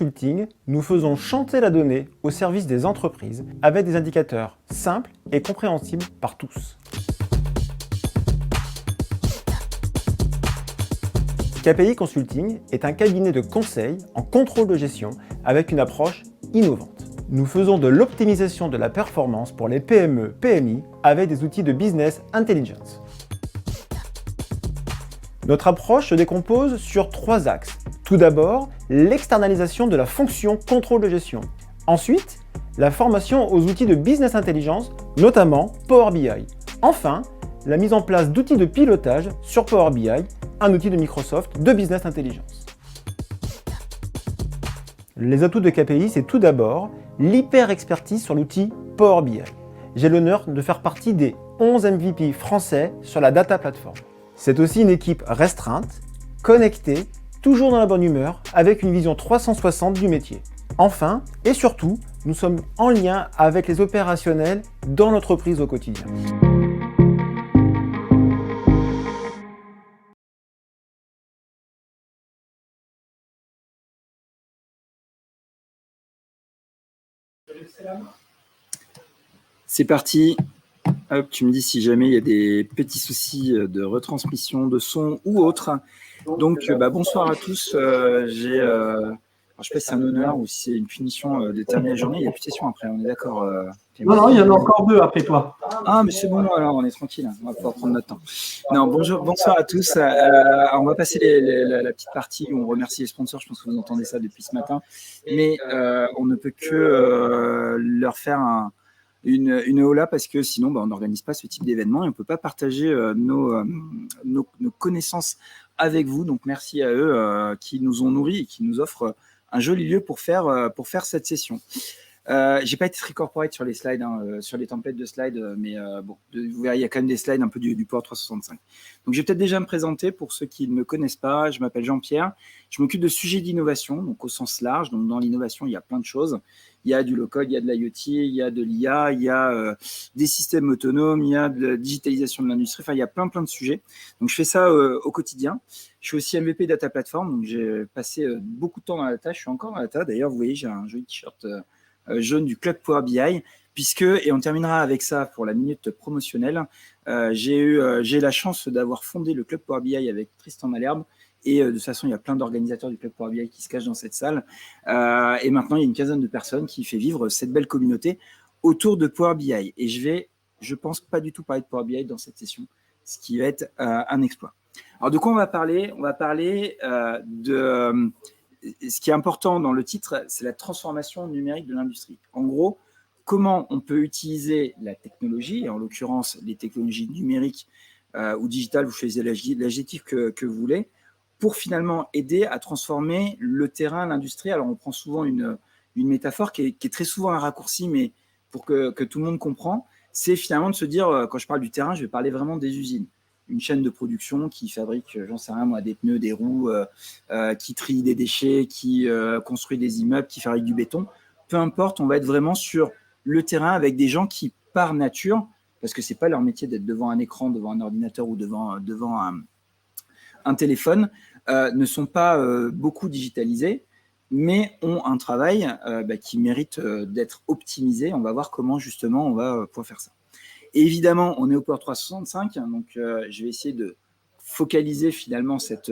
Consulting, nous faisons chanter la donnée au service des entreprises avec des indicateurs simples et compréhensibles par tous. KPI Consulting est un cabinet de conseil en contrôle de gestion avec une approche innovante. Nous faisons de l'optimisation de la performance pour les PME, PMI avec des outils de business intelligence. Notre approche se décompose sur 3 axes. Tout d'abord, l'externalisation de la fonction contrôle de gestion. Ensuite, la formation aux outils de business intelligence, notamment Power BI. Enfin, la mise en place d'outils de pilotage sur Power BI, un outil de Microsoft de business intelligence. Les atouts de KPI, c'est tout d'abord l'hyper-expertise sur l'outil Power BI. J'ai l'honneur de faire partie des 11 MVP français sur la Data Platform. C'est aussi une équipe restreinte, connectée, toujours dans la bonne humeur, avec une vision 360 du métier. Enfin, et surtout, nous sommes en lien avec les opérationnels dans l'entreprise au quotidien. C'est parti. Hop, tu me dis si jamais il y a des petits soucis de retransmission de son ou autre. Donc, bonsoir à tous. Alors, je sais pas si c'est un honneur ou si c'est une punition de terminer la journée. Il n'y a plus de session après, on est d'accord Non, il y en a encore 2 après toi. Ah, mais c'est bon, alors on est tranquille. On va pouvoir prendre notre temps. Non, bonsoir à tous. On va passer la petite partie où on remercie les sponsors. Je pense que vous entendez ça depuis ce matin. Mais on ne peut que leur faire une hola parce que sinon on n'organise pas ce type d'événement et on ne peut pas partager nos connaissances avec vous. Donc merci à eux qui nous ont nourris et qui nous offrent un joli lieu pour faire cette session. J'ai pas été très corporate sur les slides, sur les templates de slides, mais vous verrez, il y a quand même des slides un peu du Power 365. Donc, je vais peut-être déjà me présenter pour ceux qui ne me connaissent pas. Je m'appelle Jean-Pierre. Je m'occupe de sujets d'innovation, donc au sens large. Donc, dans l'innovation, il y a plein de choses. Il y a du low-code, il y a de l'IoT, il y a de l'IA, il y a des systèmes autonomes, il y a de la digitalisation de l'industrie. Enfin, il y a plein de sujets. Donc, je fais ça au quotidien. Je suis aussi MVP Data Platform. Donc, j'ai passé beaucoup de temps dans la data. Je suis encore dans la data. D'ailleurs, vous voyez, j'ai un joli t-shirt jaune du club Power BI, puisque, et on terminera avec ça pour la minute promotionnelle, j'ai la chance d'avoir fondé le club Power BI avec Tristan Malherbe, et de toute façon, il y a plein d'organisateurs du club Power BI qui se cachent dans cette salle, et maintenant, il y a une quinzaine de personnes qui fait vivre cette belle communauté autour de Power BI, et je pense pas du tout parler de Power BI dans cette session, ce qui va être un exploit. Alors, de quoi on va parler? On va parler de... Ce qui est important dans le titre, c'est la transformation numérique de l'industrie. En gros, comment on peut utiliser la technologie, et en l'occurrence les technologies numériques ou digitales, vous choisissez l'adjectif que vous voulez, pour finalement aider à transformer le terrain, l'industrie. Alors, on prend souvent une métaphore qui est très souvent un raccourci, mais pour que tout le monde comprend, c'est finalement de se dire, quand je parle du terrain, je vais parler vraiment des usines. Une chaîne de production qui fabrique, j'en sais rien moi, des pneus, des roues, qui trie des déchets, qui construit des immeubles, qui fabrique du béton. Peu importe, on va être vraiment sur le terrain avec des gens qui, par nature, parce que ce n'est pas leur métier d'être devant un écran, devant un ordinateur ou devant un téléphone, ne sont pas beaucoup digitalisés, mais ont un travail qui mérite d'être optimisé. On va voir comment justement on va pouvoir faire ça. Et évidemment, on est au Power 365, donc je vais essayer de focaliser finalement cette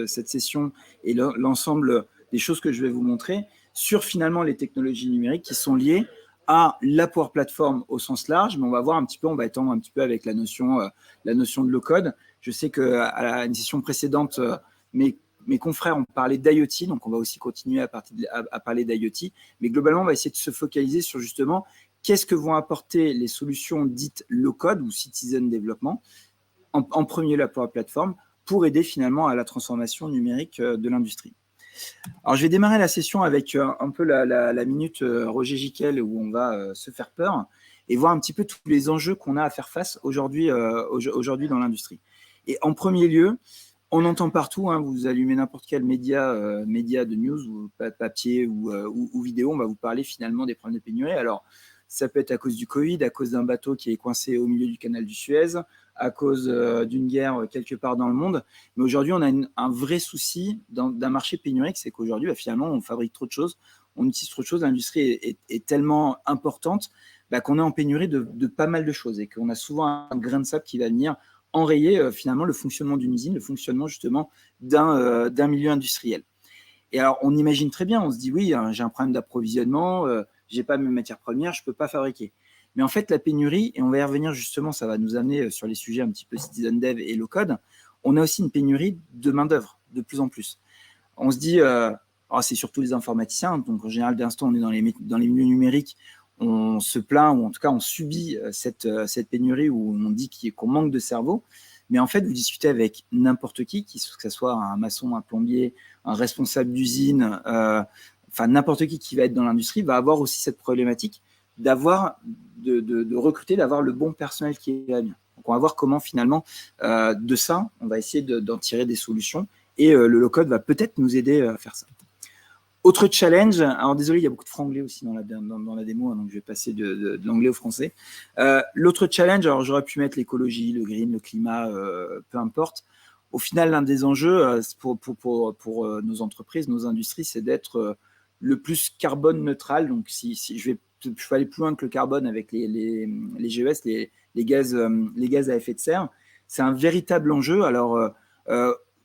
session et l'ensemble des choses que je vais vous montrer sur finalement les technologies numériques qui sont liées à la Power Platform au sens large, mais on va voir un petit peu, on va étendre un petit peu avec la notion de low-code. Je sais qu'à une session précédente, mes confrères ont parlé d'IoT, donc on va aussi continuer à parler d'IoT, mais globalement, on va essayer de se focaliser sur justement qu'est-ce que vont apporter les solutions dites low-code ou citizen development, en premier la Power Platform, pour aider finalement à la transformation numérique de l'industrie. Alors, je vais démarrer la session avec un peu la minute Roger Giquel où on va se faire peur et voir un petit peu tous les enjeux qu'on a à faire face aujourd'hui dans l'industrie. Et en premier lieu, on entend partout, vous allumez n'importe quel média de news, ou papier ou vidéo, on va vous parler finalement des problèmes de pénurie. Alors, Ça peut être à cause du Covid, à cause d'un bateau qui est coincé au milieu du canal du Suez, à cause d'une guerre quelque part dans le monde. Mais aujourd'hui, on a un vrai souci d'un marché pénurique, c'est qu'aujourd'hui, finalement, on fabrique trop de choses, on utilise trop de choses, l'industrie est tellement importante qu'on est en pénurie de pas mal de choses et qu'on a souvent un grain de sable qui va venir enrayer finalement le fonctionnement d'une usine, le fonctionnement justement d'un milieu industriel. Et alors, on imagine très bien, on se dit, oui, j'ai un problème d'approvisionnement, je n'ai pas mes matières premières, je ne peux pas fabriquer. Mais en fait, la pénurie, et on va y revenir justement, ça va nous amener sur les sujets un petit peu citizen dev et low code, on a aussi une pénurie de main-d'œuvre, de plus en plus. On se dit, c'est surtout les informaticiens, donc en général, d'instant, on est dans les milieux numériques, on se plaint, ou en tout cas, on subit cette pénurie où on dit qu'on manque de cerveau. Mais en fait, vous discutez avec n'importe qui, que ce soit un maçon, un plombier, un responsable d'usine, n'importe qui va être dans l'industrie, va avoir aussi cette problématique de recruter, d'avoir le bon personnel qui va bien. Donc, on va voir comment finalement, de ça, on va essayer d'en tirer des solutions et le low-code va peut-être nous aider à faire ça. Autre challenge, alors désolé, il y a beaucoup de franglais aussi dans la démo, donc je vais passer de l'anglais au français. L'autre challenge, alors j'aurais pu mettre l'écologie, le green, le climat, peu importe. Au final, l'un des enjeux pour nos entreprises, nos industries, c'est d'être le plus carbone neutral. Donc, si je vais aller plus loin que le carbone avec les GES, les gaz à effet de serre, c'est un véritable enjeu. Alors,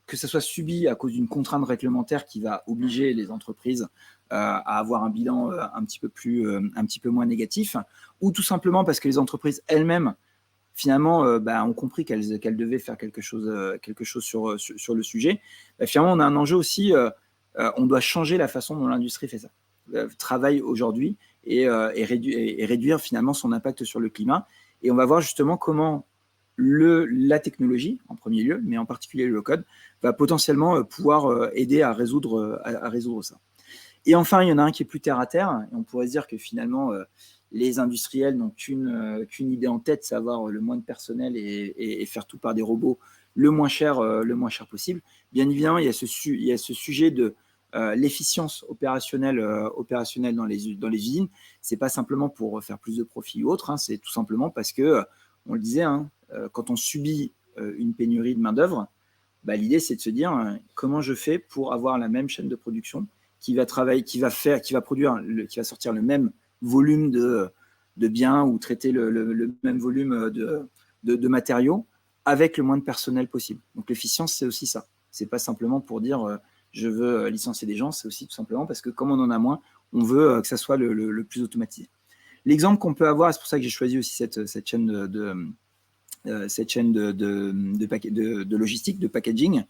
que ça soit subi à cause d'une contrainte réglementaire qui va obliger les entreprises à avoir un bilan un petit peu moins négatif, ou tout simplement parce que les entreprises elles-mêmes, finalement, ont compris qu'elles devaient faire quelque chose sur le sujet. Finalement, on a un enjeu aussi, on doit changer la façon dont l'industrie fait ça, travaille aujourd'hui et réduire finalement son impact sur le climat. Et on va voir justement comment la technologie, en premier lieu, mais en particulier le low-code, va potentiellement pouvoir aider à résoudre ça. Et enfin, il y en a un qui est plus terre-à-terre, et on pourrait se dire que finalement, les industriels n'ont qu'une idée en tête, c'est avoir le moins de personnel et faire tout par des robots le moins cher possible. Bien évidemment, il y a ce sujet de l'efficience opérationnelle dans les usines. C'est pas simplement pour faire plus de profit ou autre, c'est tout simplement parce que, on le disait, quand on subit une pénurie de main-d'œuvre, l'idée c'est de se dire comment je fais pour avoir la même chaîne de production qui va sortir le même volume de biens ou traiter le même volume de matériaux avec le moins de personnel possible. Donc l'efficience, c'est aussi ça. C'est pas simplement pour dire je veux licencier des gens, c'est aussi tout simplement parce que comme on en a moins, on veut que ça soit le plus automatisé. L'exemple qu'on peut avoir, c'est pour ça que j'ai choisi aussi cette chaîne de logistique, de packaging.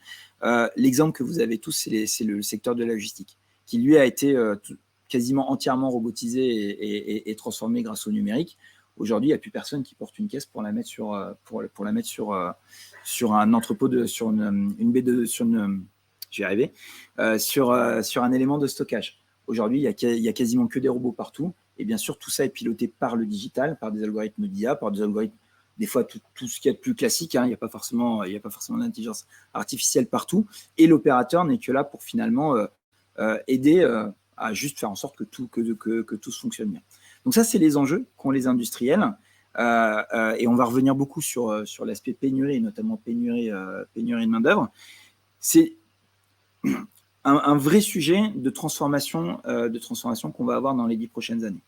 L'exemple que vous avez tous, c'est le secteur de la logistique, qui lui a été quasiment entièrement robotisé et transformé grâce au numérique. Aujourd'hui, il n'y a plus personne qui porte une caisse pour la mettre sur un entrepôt, sur un élément de stockage. Aujourd'hui, il y a quasiment que des robots partout. Et bien sûr, tout ça est piloté par le digital, par des algorithmes d'IA, par des algorithmes, des fois tout ce qu'il y a de plus classique. Il n'y a pas forcément d'intelligence artificielle partout. Et l'opérateur n'est que là pour finalement aider à juste faire en sorte que tout fonctionne bien. Donc ça, c'est les enjeux qu'ont les industriels. Et on va revenir beaucoup sur l'aspect pénurie, notamment pénurie de main-d'œuvre. C'est un vrai sujet de transformation qu'on va avoir dans les 10 prochaines années.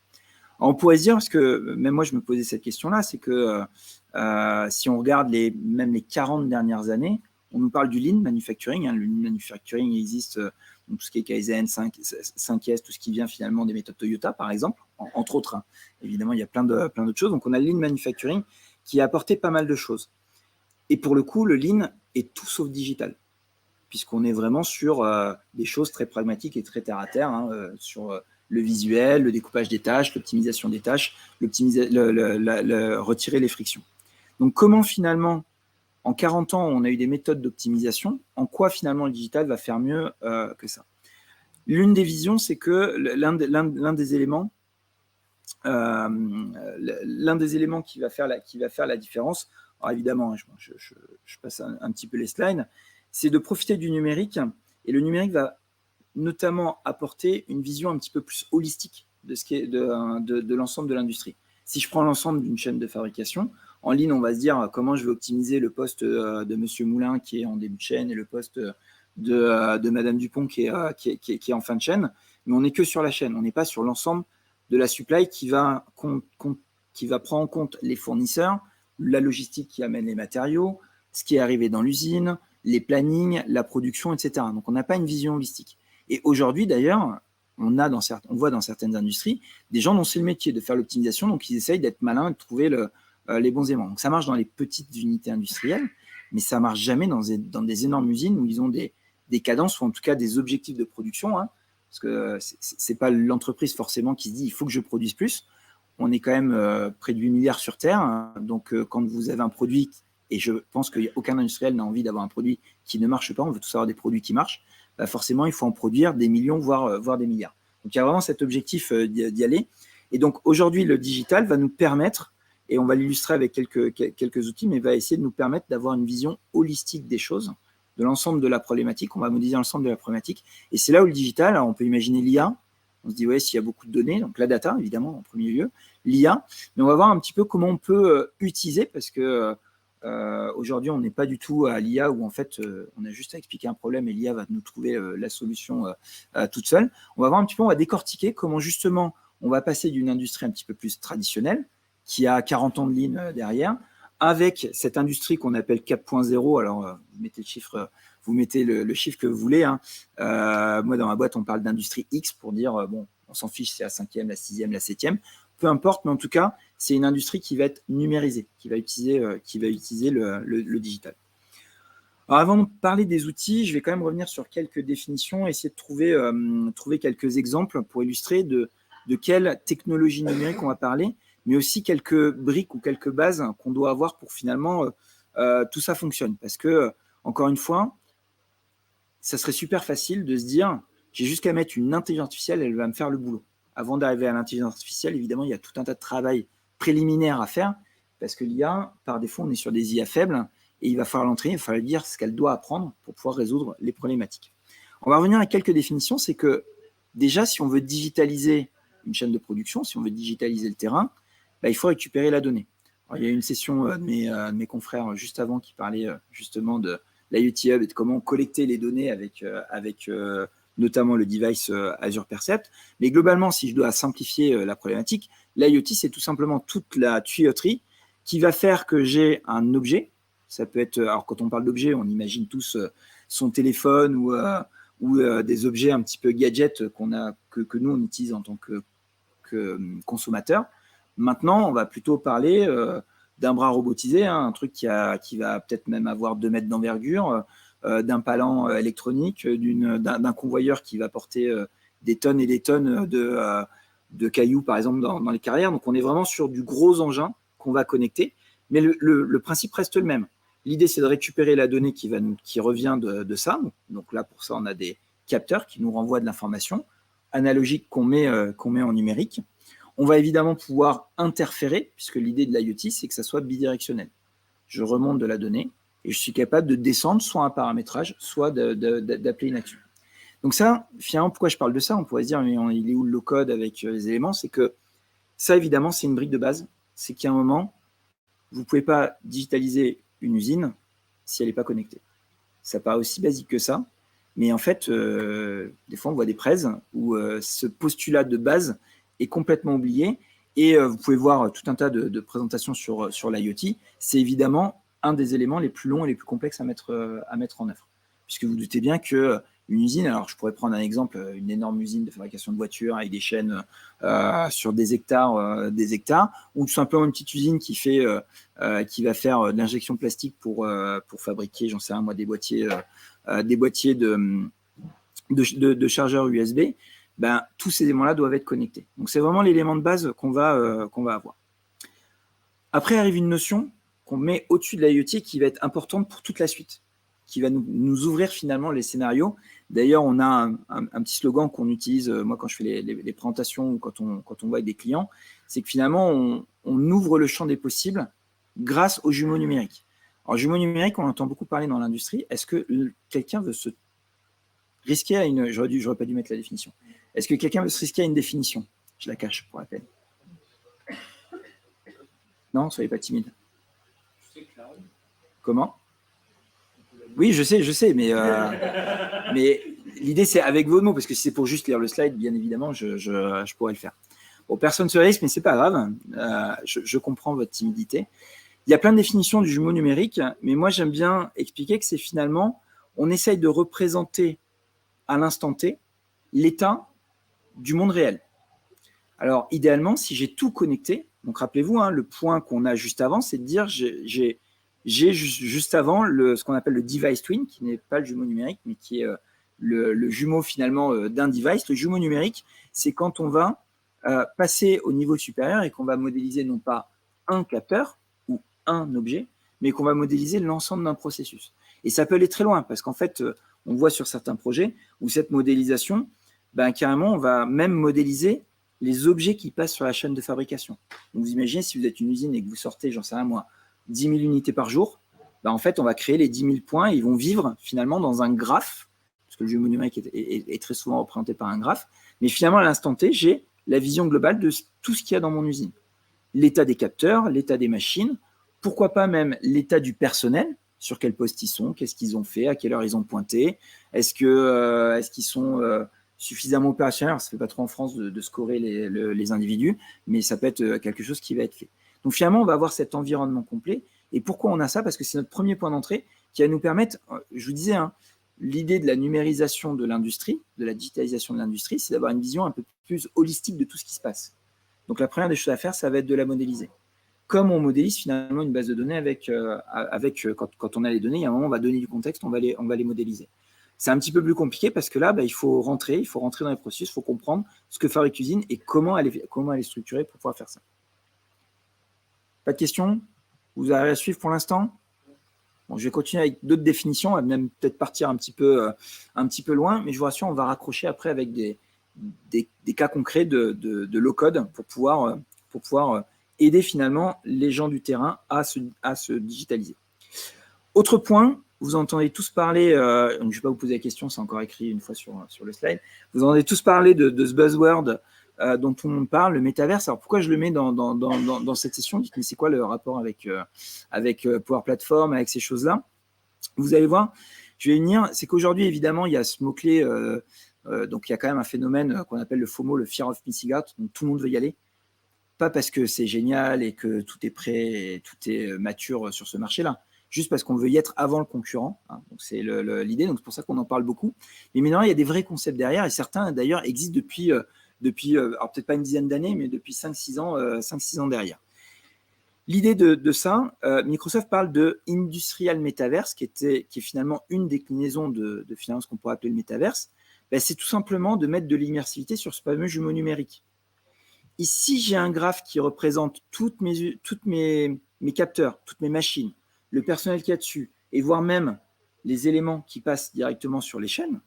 Alors on pourrait se dire, parce que même moi je me posais cette question-là, c'est que si on regarde même les 40 dernières années, on nous parle du lean manufacturing. Le lean manufacturing existe, donc tout ce qui est Kaizen, 5S, tout ce qui vient finalement des méthodes Toyota, par exemple, entre autres. Évidemment, il y a plein d'autres choses. Donc on a le lean manufacturing qui a apporté pas mal de choses. Et pour le coup, le lean est tout sauf digital, puisqu'on est vraiment sur des choses très pragmatiques et très terre-à-terre, sur le visuel, le découpage des tâches, l'optimisation des tâches, retirer les frictions. Donc comment finalement, en 40 ans, on a eu des méthodes d'optimisation, en quoi finalement le digital va faire mieux que ça? L'une des visions, c'est que l'un des éléments qui va faire la différence, alors évidemment, je passe un petit peu les slides, c'est de profiter du numérique, et le numérique va notamment apporter une vision un petit peu plus holistique de l'ensemble de l'industrie. Si je prends l'ensemble d'une chaîne de fabrication, en ligne, on va se dire comment je vais optimiser le poste de Monsieur Moulin qui est en début de chaîne et le poste de Madame Dupont qui est en fin de chaîne. Mais on n'est que sur la chaîne, on n'est pas sur l'ensemble de la supply qui va prendre en compte les fournisseurs, la logistique qui amène les matériaux, ce qui est arrivé dans l'usine, les plannings, la production, etc. Donc, on n'a pas une vision holistique. Et aujourd'hui, d'ailleurs, on voit dans certaines industries des gens dont c'est le métier de faire l'optimisation, donc ils essayent d'être malins et de trouver les bons éléments. Donc, ça marche dans les petites unités industrielles, mais ça ne marche jamais dans des énormes usines où ils ont des cadences ou en tout cas des objectifs de production, hein, parce que ce n'est pas l'entreprise forcément qui se dit « il faut que je produise plus ». On est quand même près de 8 milliards sur Terre, hein, donc quand vous avez un produit, et je pense qu'aucun industriel n'a envie d'avoir un produit qui ne marche pas, on veut tous avoir des produits qui marchent, bah forcément il faut en produire des millions, voire des milliards. Donc il y a vraiment cet objectif d'y aller. Et donc aujourd'hui, le digital va nous permettre, et on va l'illustrer avec quelques outils, mais va essayer de nous permettre d'avoir une vision holistique des choses, de l'ensemble de la problématique. On va modéliser l'ensemble de la problématique. Et c'est là où le digital, alors on peut imaginer l'IA. On se dit, ouais, s'il y a beaucoup de données, donc la data, évidemment, en premier lieu, l'IA, mais on va voir un petit peu comment on peut utiliser, parce que aujourd'hui, on n'est pas du tout à l'IA où, en fait, on a juste à expliquer un problème et l'IA va nous trouver la solution toute seule. On va voir un petit peu, on va décortiquer comment, justement, on va passer d'une industrie un petit peu plus traditionnelle, qui a 40 ans de ligne derrière, avec cette industrie qu'on appelle 4.0. Alors, vous mettez le chiffre... Vous mettez le chiffre que vous voulez. Hein. Moi, dans ma boîte, on parle d'industrie X pour dire, bon, on s'en fiche, c'est la 5e, la 6e, la 7e. Peu importe, mais en tout cas, c'est une industrie qui va être numérisée, qui va utiliser le digital. Alors, avant de parler des outils, je vais quand même revenir sur quelques définitions, essayer de trouver quelques exemples pour illustrer de quelle technologie numérique on va parler, mais aussi quelques briques ou quelques bases qu'on doit avoir pour finalement tout ça fonctionne. Parce que, encore une fois, ça serait super facile de se dire, j'ai juste qu'à mettre une intelligence artificielle, elle va me faire le boulot. Avant d'arriver à l'intelligence artificielle, évidemment, il y a tout un tas de travail préliminaire à faire, parce que l'IA, par défaut, on est sur des IA faibles, et il va falloir l'entraîner, il va falloir dire ce qu'elle doit apprendre pour pouvoir résoudre les problématiques. On va revenir à quelques définitions, c'est que déjà, si on veut digitaliser une chaîne de production, si on veut digitaliser le terrain, bah, il faut récupérer la donnée. Alors, il y a eu une session de mes confrères juste avant qui parlait justement de l'IoT Hub et de comment collecter les données avec notamment le device Azure Percept. Mais globalement, si je dois simplifier la problématique, l'IoT, c'est tout simplement toute la tuyauterie qui va faire que j'ai un objet. Ça peut être, alors quand on parle d'objet, on imagine tous son téléphone ou des objets un petit peu gadgets que nous, on utilise en tant que consommateur. Maintenant, on va plutôt parler d'un bras robotisé, hein, un truc qui va peut-être même avoir 2 mètres d'envergure, d'un palan électronique, d'un convoyeur qui va porter des tonnes et des tonnes de cailloux, par exemple, dans les carrières. Donc, on est vraiment sur du gros engin qu'on va connecter, mais le principe reste le même. L'idée, c'est de récupérer la donnée qui revient de ça. Donc là, pour ça, on a des capteurs qui nous renvoient de l'information analogique qu'on met en numérique. On va évidemment pouvoir interférer, puisque l'idée de l'IoT, c'est que ça soit bidirectionnel. Je remonte de la donnée et je suis capable de descendre soit un paramétrage, soit d'appeler une action. Donc ça, finalement, pourquoi je parle de ça? On pourrait se dire, mais il est où le low-code avec les éléments? C'est que ça, évidemment, c'est une brique de base. C'est qu'à un moment, vous ne pouvez pas digitaliser une usine si elle n'est pas connectée. Ça paraît aussi basique que ça, mais en fait, des fois, on voit des prêts où ce postulat de base est complètement oublié. Et vous pouvez voir tout un tas de présentations sur l'IoT. C'est évidemment un des éléments les plus longs et les plus complexes à mettre en œuvre. Puisque vous doutez bien qu'une usine, alors je pourrais prendre un exemple, une énorme usine de fabrication de voitures avec des chaînes sur des hectares, ou tout simplement une petite usine qui va faire de l'injection plastique pour fabriquer, j'en sais rien moi, des boîtiers de chargeurs USB. Ben, tous ces éléments-là doivent être connectés. Donc, c'est vraiment l'élément de base qu'on va avoir. Après arrive une notion qu'on met au-dessus de l'IoT qui va être importante pour toute la suite, qui va nous ouvrir finalement les scénarios. D'ailleurs, on a un petit slogan qu'on utilise, moi, quand je fais les présentations ou quand on voit avec des clients, c'est que finalement, on ouvre le champ des possibles grâce aux jumeaux numériques. Alors, jumeaux numériques, on entend beaucoup parler dans l'industrie. Est-ce que quelqu'un veut se risquer à une... J'aurais pas dû mettre la définition. Est-ce que quelqu'un veut se risquer à une définition? Je la cache pour la peine. Non, soyez pas timide. Comment? Oui, je sais, mais l'idée, c'est avec vos mots, parce que si c'est pour juste lire le slide, bien évidemment, je pourrais le faire. Bon, personne ne se risque, mais c'est pas grave. Je comprends votre timidité. Il y a plein de définitions du jumeau numérique, mais moi, j'aime bien expliquer que c'est finalement, on essaye de représenter à l'instant T l'état du monde réel. Alors, idéalement, si j'ai tout connecté, donc rappelez-vous, hein, le point qu'on a juste avant, c'est de dire j'ai juste avant ce qu'on appelle le device twin, qui n'est pas le jumeau numérique, mais qui est le jumeau finalement d'un device. Le jumeau numérique, c'est quand on va passer au niveau supérieur et qu'on va modéliser non pas un capteur ou un objet, mais qu'on va modéliser l'ensemble d'un processus. Et ça peut aller très loin, parce qu'en fait, on voit sur certains projets où cette modélisation, carrément, on va même modéliser les objets qui passent sur la chaîne de fabrication. Donc, vous imaginez, si vous êtes une usine et que vous sortez, j'en sais rien moi, 10 000 unités par jour, en fait, on va créer les 10 000 points et ils vont vivre finalement dans un graphe, parce que le jumeau numérique est très souvent représenté par un graphe, mais finalement, à l'instant T, j'ai la vision globale de tout ce qu'il y a dans mon usine. L'état des capteurs, l'état des machines, pourquoi pas même l'état du personnel, sur quel poste ils sont, qu'est-ce qu'ils ont fait, à quelle heure ils ont pointé, est-ce qu'ils sont suffisamment opérationnels. Alors, ça ne fait pas trop en France de scorer les individus, mais ça peut être quelque chose qui va être fait. Donc finalement, on va avoir cet environnement complet. Et pourquoi on a ça? Parce que c'est notre premier point d'entrée qui va nous permettre, je vous disais, hein, l'idée de la numérisation de l'industrie, de la digitalisation de l'industrie, c'est d'avoir une vision un peu plus holistique de tout ce qui se passe. Donc la première des choses à faire, ça va être de la modéliser. Comme on modélise finalement une base de données quand on a les données, il y a un moment, on va donner du contexte, on va les modéliser. C'est un petit peu plus compliqué parce que là, il faut rentrer dans les processus, il faut comprendre ce que Fabric Cuisine et comment elle est structurée pour pouvoir faire ça. Pas de questions? Vous arrivez à suivre pour l'instant? Bon, je vais continuer avec d'autres définitions, on va même peut-être partir un petit peu loin, mais je vous rassure, on va raccrocher après avec des cas concrets de low-code pour pouvoir aider finalement les gens du terrain à se digitaliser. Autre point, vous entendez tous parler, je ne vais pas vous poser la question, c'est encore écrit une fois sur le slide, vous entendez tous parler de ce buzzword dont tout le monde parle, le métaverse. Alors pourquoi je le mets dans cette session? Dites, mais c'est quoi le rapport avec Power Platform, avec ces choses-là? Vous allez voir, je vais venir, c'est qu'aujourd'hui, évidemment, il y a ce mot-clé, donc il y a quand même un phénomène qu'on appelle le FOMO, le Fear of Missing Out, donc tout le monde veut y aller. Pas parce que c'est génial et que tout est prêt et tout est mature sur ce marché-là, juste parce qu'on veut y être avant le concurrent. Hein. Donc c'est l'idée, donc c'est pour ça qu'on en parle beaucoup. Mais maintenant, il y a des vrais concepts derrière, et certains d'ailleurs existent depuis alors peut-être pas une dizaine d'années, mais depuis 5-6 ans derrière. L'idée de ça, Microsoft parle de Industrial Metaverse, qui est finalement une déclinaison de finalement ce qu'on pourrait appeler le Metaverse. C'est tout simplement de mettre de l'immersivité sur ce fameux jumeau numérique. Ici, j'ai un graphe qui représente toutes mes capteurs, toutes mes machines, le personnel qu'il y a dessus, et voire même les éléments qui passent directement sur les chaînes.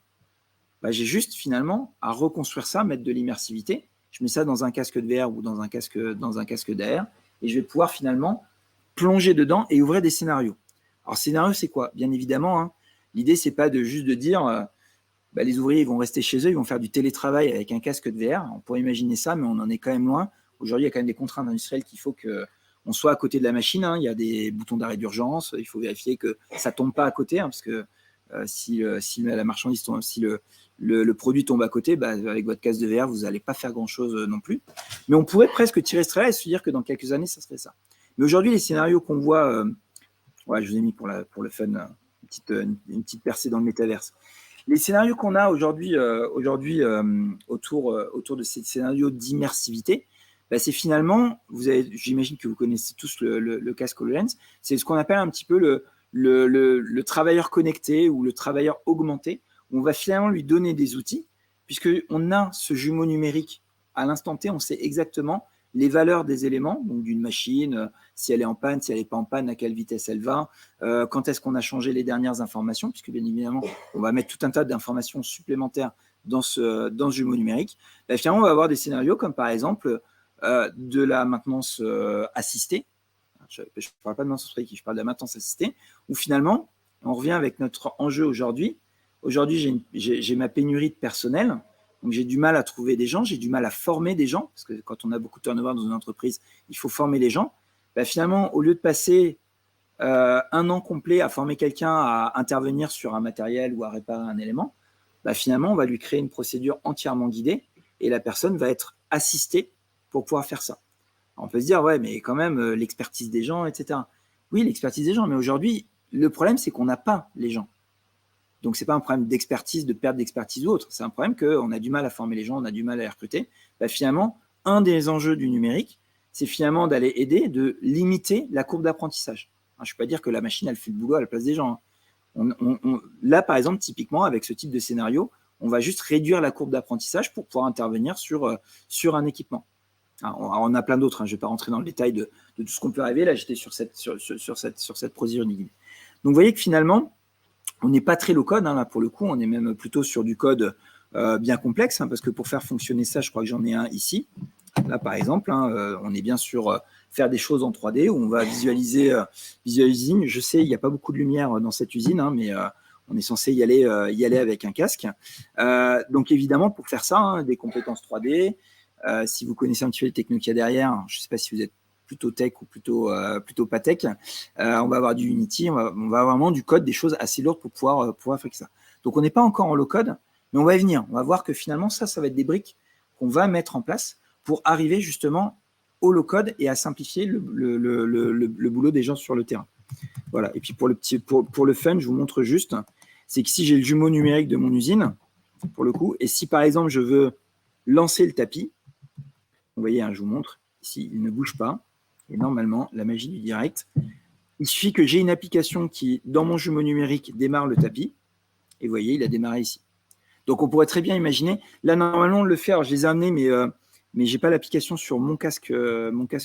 J'ai juste finalement à reconstruire ça, mettre de l'immersivité. Je mets ça dans un casque de VR ou dans un casque d'AR, et je vais pouvoir finalement plonger dedans et ouvrir des scénarios. Alors, scénario, c'est quoi? Bien évidemment, hein, l'idée, c'est pas juste de dire les ouvriers ils vont rester chez eux, ils vont faire du télétravail avec un casque de VR. On pourrait imaginer ça, mais on en est quand même loin. Aujourd'hui, il y a quand même des contraintes industrielles qu'il faut qu'on soit à côté de la machine. Hein. Il y a des boutons d'arrêt d'urgence. Il faut vérifier que ça ne tombe pas à côté, hein, parce que si la marchandise tombe, si le produit tombe à côté, avec votre casque de VR, vous n'allez pas faire grand-chose non plus. Mais on pourrait presque tirer ce trait et se dire que dans quelques années, ça serait ça. Mais aujourd'hui, les scénarios qu'on voit, je vous ai mis pour le fun une petite percée dans le métaverse. Les scénarios qu'on a aujourd'hui autour de ces scénarios d'immersivité, c'est finalement, j'imagine que vous connaissez tous le casque HoloLens, c'est ce qu'on appelle un petit peu le travailleur connecté ou le travailleur augmenté, où on va finalement lui donner des outils, puisqu'on a ce jumeau numérique à l'instant T, on sait exactement les valeurs des éléments, donc d'une machine, si elle est en panne, si elle n'est pas en panne, à quelle vitesse elle va, quand est-ce qu'on a changé les dernières informations, puisque bien évidemment, on va mettre tout un tas d'informations supplémentaires dans ce jumeau numérique. Finalement, on va avoir des scénarios comme par exemple de la maintenance assistée. Je ne parle pas de maintenance prédictive, je parle de la maintenance assistée, où finalement, on revient avec notre enjeu aujourd'hui. Aujourd'hui, j'ai ma pénurie de personnel. Donc, j'ai du mal à trouver des gens, j'ai du mal à former des gens, parce que quand on a beaucoup de turnover dans une entreprise, il faut former les gens. Finalement, au lieu de passer un an complet à former quelqu'un à intervenir sur un matériel ou à réparer un élément, finalement, on va lui créer une procédure entièrement guidée et la personne va être assistée pour pouvoir faire ça. Alors, on peut se dire, ouais, mais quand même, l'expertise des gens, etc. Oui, l'expertise des gens, mais aujourd'hui, le problème, c'est qu'on n'a pas les gens. Donc, ce n'est pas un problème d'expertise, de perte d'expertise ou autre. C'est un problème qu'on a du mal à former les gens, on a du mal à les recruter. Finalement, un des enjeux du numérique, c'est finalement d'aller aider, de limiter la courbe d'apprentissage. Je ne vais pas dire que la machine, elle fait le boulot à la place des gens. Là, par exemple, typiquement, avec ce type de scénario, on va juste réduire la courbe d'apprentissage pour pouvoir intervenir sur un équipement. On a plein d'autres, je ne vais pas rentrer dans le détail de tout ce qu'on peut arriver. Là, j'étais sur cette procédure guidée. Donc, vous voyez que finalement, on n'est pas très low-code, là, pour le coup, on est même plutôt sur du code bien complexe, parce que pour faire fonctionner ça, je crois que j'en ai un ici. Là, par exemple, on est bien sur faire des choses en 3D, où on va visualiser l'usine. Je sais, il n'y a pas beaucoup de lumière dans cette usine, mais on est censé y aller avec un casque. Donc, évidemment, pour faire ça, des compétences 3D. Si vous connaissez un petit peu les technos qu'il y a derrière, je ne sais pas si vous êtes plutôt tech ou plutôt pas tech, on va avoir du Unity, on va avoir vraiment du code, des choses assez lourdes pour pouvoir faire ça. Donc, on n'est pas encore en low-code, mais on va y venir. On va voir que finalement, ça va être des briques qu'on va mettre en place pour arriver justement au low-code et à simplifier le boulot des gens sur le terrain. Voilà. Et puis, pour le fun, je vous montre juste, c'est que si j'ai le jumeau numérique de mon usine, pour le coup, et si par exemple, je veux lancer le tapis, vous voyez, je vous montre, ici, il ne bouge pas. Et normalement, la magie du direct, il suffit que j'ai une application qui, dans mon jumeau numérique, démarre le tapis. Et vous voyez, il a démarré ici. Donc, on pourrait très bien imaginer. Là, normalement, on le fait. Alors, je les ai amenés, mais je n'ai pas l'application sur mon casque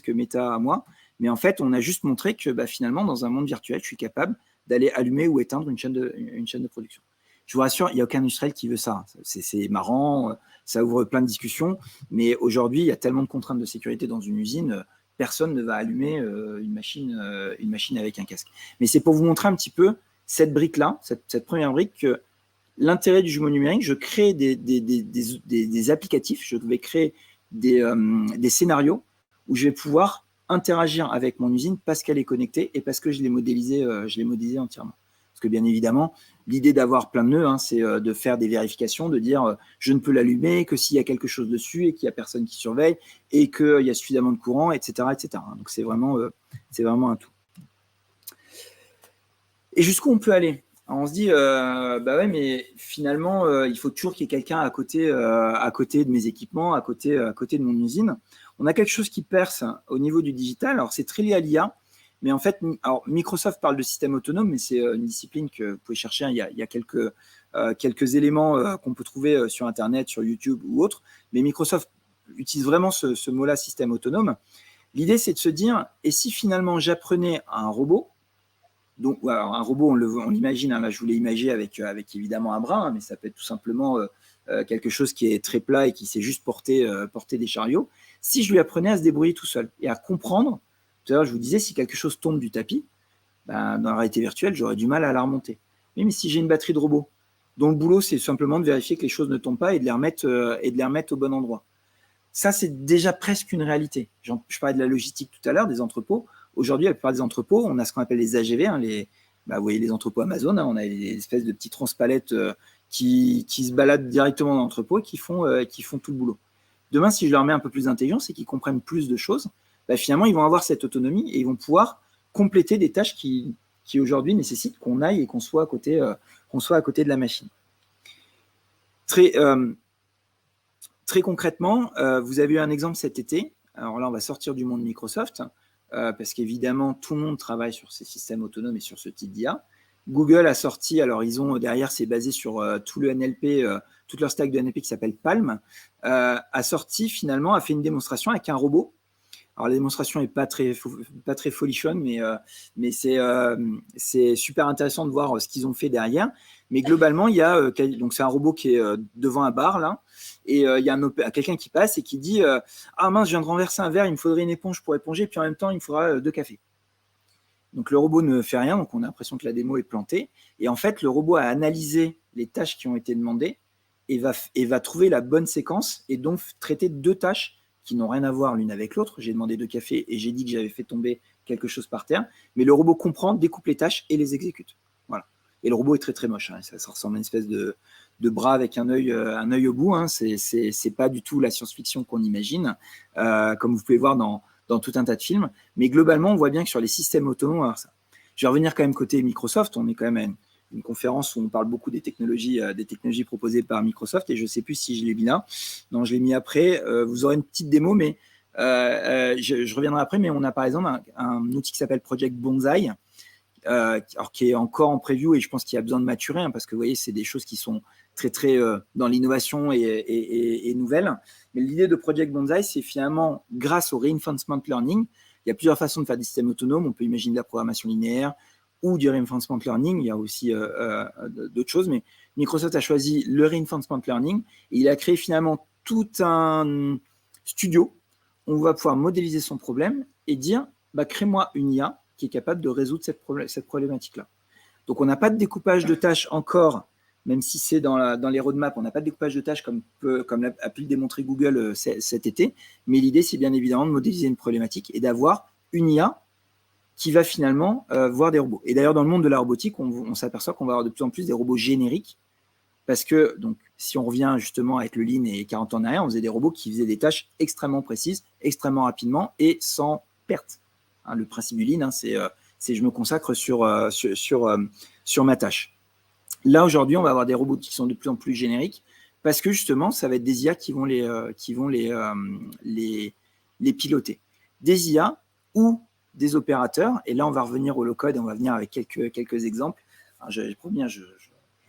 Meta à moi. Mais en fait, on a juste montré que finalement, dans un monde virtuel, je suis capable d'aller allumer ou éteindre une chaîne de production. Je vous rassure, il n'y a aucun industriel qui veut ça. C'est marrant, ça ouvre plein de discussions. Mais aujourd'hui, il y a tellement de contraintes de sécurité dans une usine, personne ne va allumer une machine avec un casque. Mais c'est pour vous montrer un petit peu cette brique-là, cette première brique, que l'intérêt du jumeau numérique, je crée des applicatifs, je vais créer des scénarios où je vais pouvoir interagir avec mon usine parce qu'elle est connectée et parce que je l'ai modélisée entièrement. Parce que bien évidemment, l'idée d'avoir plein de nœuds, c'est de faire des vérifications, de dire je ne peux l'allumer que s'il y a quelque chose dessus et qu'il n'y a personne qui surveille et qu'il y a suffisamment de courant, etc. etc. Donc c'est vraiment un tout. Et jusqu'où on peut aller? Alors on se dit, ouais, mais finalement, il faut toujours qu'il y ait quelqu'un à côté de mes équipements, à côté de mon usine. On a quelque chose qui perce au niveau du digital. Alors, c'est très lié à l'IA, mais en fait, Microsoft parle de système autonome, mais c'est une discipline que vous pouvez chercher. Il y a quelques éléments qu'on peut trouver sur Internet, sur YouTube ou autre, mais Microsoft utilise vraiment ce mot-là, système autonome. L'idée, c'est de se dire, et si finalement j'apprenais à un robot, donc alors un robot, on l'imagine, là je vous l'ai imagé avec évidemment un bras, mais ça peut être tout simplement quelque chose qui est très plat et qui sait juste porter des chariots. Si je lui apprenais à se débrouiller tout seul et à comprendre, tout à l'heure je vous disais, si quelque chose tombe du tapis, dans la réalité virtuelle, j'aurais du mal à la remonter. Mais si j'ai une batterie de robot, dont le boulot c'est simplement de vérifier que les choses ne tombent pas et de les remettre au bon endroit. Ça, c'est déjà presque une réalité. Je parlais de la logistique tout à l'heure, des entrepôts. Aujourd'hui, la plupart des entrepôts, on a ce qu'on appelle les AGV, vous voyez les entrepôts Amazon, on a des espèces de petits transpalettes qui se baladent directement dans l'entrepôt et qui font tout le boulot. Demain, si je leur mets un peu plus d'intelligence et qu'ils comprennent plus de choses, finalement, ils vont avoir cette autonomie et ils vont pouvoir compléter des tâches qui aujourd'hui nécessitent qu'on aille et qu'on soit à côté de la machine. Très concrètement, vous avez eu un exemple cet été. Alors là, on va sortir du monde Microsoft, parce qu'évidemment, tout le monde travaille sur ces systèmes autonomes et sur ce type d'IA. Google a sorti, alors ils ont derrière, c'est basé sur tout le NLP, toute leur stack de NLP qui s'appelle Palm, a fait une démonstration avec un robot. Alors la démonstration n'est pas très folichonne, mais c'est super intéressant de voir ce qu'ils ont fait derrière. Mais globalement, il y a donc c'est un robot qui est devant un bar là, et il y a quelqu'un qui passe et qui dit ah mince, je viens de renverser un verre, il me faudrait une éponge pour éponger, puis en même temps il me faudra 2 cafés. Donc le robot ne fait rien, donc on a l'impression que la démo est plantée. Et en fait, le robot a analysé les tâches qui ont été demandées et va trouver la bonne séquence et donc traiter 2 tâches qui n'ont rien à voir l'une avec l'autre. J'ai demandé 2 cafés et j'ai dit que j'avais fait tomber quelque chose par terre, mais le robot comprend, découpe les tâches et les exécute. Voilà. Et le robot est très très moche, hein. Ça ressemble à une espèce de bras avec un œil au bout, hein. C'est pas du tout la science-fiction qu'on imagine, comme vous pouvez voir dans tout un tas de films, mais globalement on voit bien que sur les systèmes autonomes, alors ça. Je vais revenir quand même côté Microsoft, on est quand même à une conférence où on parle beaucoup des technologies proposées par Microsoft, et je ne sais plus si je l'ai mis là. Non, je l'ai mis après. Vous aurez une petite démo, mais je reviendrai après. Mais on a par exemple un outil qui s'appelle Project Bonsai, alors qui est encore en preview, et je pense qu'il y a besoin de maturer, hein, parce que vous voyez, c'est des choses qui sont très très dans l'innovation et nouvelles. Mais l'idée de Project Bonsai, c'est finalement grâce au reinforcement learning. Il y a plusieurs façons de faire des systèmes autonomes. On peut imaginer de la programmation linéaire ou du reinforcement learning. Il y a aussi d'autres choses, mais Microsoft a choisi le reinforcement learning et il a créé finalement tout un studio où on va pouvoir modéliser son problème et dire crée-moi une IA qui est capable de résoudre cette problématique-là. Donc on n'a pas de découpage de tâches encore, même si c'est dans les roadmaps, on n'a pas de découpage de tâches comme a pu le démontrer Google cet été, mais l'idée c'est bien évidemment de modéliser une problématique et d'avoir une IA qui va finalement voir des robots. Et d'ailleurs, dans le monde de la robotique, on s'aperçoit qu'on va avoir de plus en plus des robots génériques, parce que, donc, si on revient justement avec le Lean et 40 ans en arrière, on faisait des robots qui faisaient des tâches extrêmement précises, extrêmement rapidement et sans perte. Hein, le principe du Lean, hein, c'est je me consacre sur ma tâche. Là, aujourd'hui, on va avoir des robots qui sont de plus en plus génériques, parce que justement, ça va être des IA qui vont les piloter. Des IA ou des opérateurs, et là on va revenir au low-code et on va venir avec quelques exemples. Je vais